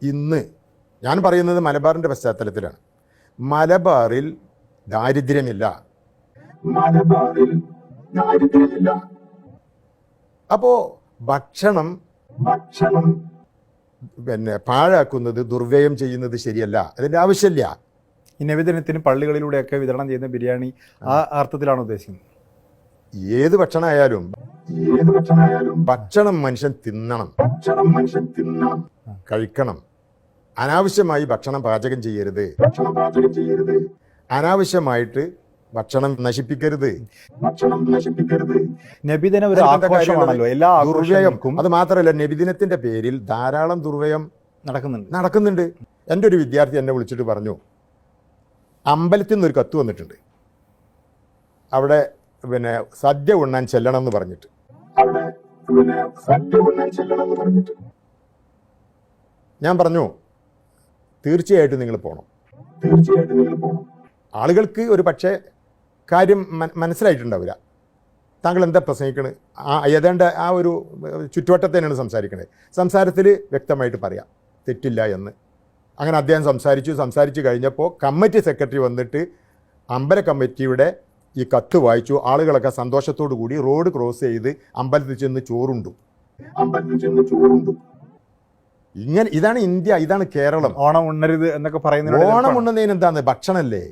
ഇന്ന് ഞാൻ പറയുന്നത് മലബാറിൻ്റെ പശ്ചാത്തലത്തിലാണ്. മലബാറിൽ ദാരിദ്ര്യമില്ല. അപ്പോൾ ഭക്ഷണം പാഴാക്കുന്നത്, ദുർവ്യയം ചെയ്യുന്നത് ശരിയല്ല. അതിൻ്റെ ആവശ്യമില്ല. ഈ നബിദിനത്തിന് പള്ളികളിലൂടെയൊക്കെ വിതരണം ചെയ്യുന്ന ബിരിയാണി ആ അർത്ഥത്തിലാണ് ഉദ്ദേശിക്കുന്നത്. ഏത് ഭക്ഷണമായാലും ഭക്ഷണം മനുഷ്യൻ തിന്നണം, കഴിക്കണം. അനാവശ്യമായി ഭക്ഷണം പാചകം ചെയ്യരുത്, അനാവശ്യമായിട്ട് ഭക്ഷണം നശിപ്പിക്കരുത്. നബിദിനം ഒരു ആഘോഷമാണല്ലോ, എല്ലാ ദുർവ്യയം. അത് മാത്രമല്ല, നബിദിനത്തിന്റെ പേരിൽ ധാരാളം ദുർവ്യയം നടക്കുന്നുണ്ട്. എൻ്റെ ഒരു വിദ്യാർത്ഥി എന്നെ വിളിച്ചിട്ട് പറഞ്ഞു, അമ്പലത്തിൽ നിന്നൊരു കത്ത് വന്നിട്ടുണ്ട്, അവിടെ സദ്യ ഉണ്ണാൻ ചെല്ലണം എന്ന് പറഞ്ഞിട്ട്. ഞാൻ പറഞ്ഞു, തീർച്ചയായിട്ടും നിങ്ങൾ പോകണം. ആളുകൾക്ക് ഒരു പക്ഷേ കാര്യം മനസ്സിലായിട്ടുണ്ടാവില്ല. താങ്കൾ എന്താ പ്രസംഗിക്കണത്, ഏതാണ്ട് ആ ഒരു ചുറ്റുവട്ടത്തേനാണ് സംസാരിക്കണത്. സംസാരത്തിൽ വ്യക്തമായിട്ട് പറയാം, തെറ്റില്ല എന്ന്. അങ്ങനെ അദ്ദേഹം സംസാരിച്ചു കഴിഞ്ഞപ്പോൾ കമ്മിറ്റി സെക്രട്ടറി വന്നിട്ട് അമ്പല കമ്മിറ്റിയുടെ ഈ കത്ത് വായിച്ചു. ആളുകളൊക്കെ സന്തോഷത്തോടു കൂടി റോഡ് ക്രോസ് ചെയ്ത് അമ്പലത്തിൽ ചെന്ന് ചോറുണ്ടു. ഇങ്ങനെ ഇതാണ് ഇന്ത്യ, ഇതാണ് കേരളം. ഓണം ഉണ്ണരുത് എന്നൊക്കെ പറയുന്നത്, ഓണം ഉണ്ണുന്നതിന് എന്താണ്? ഭക്ഷണല്ലേ.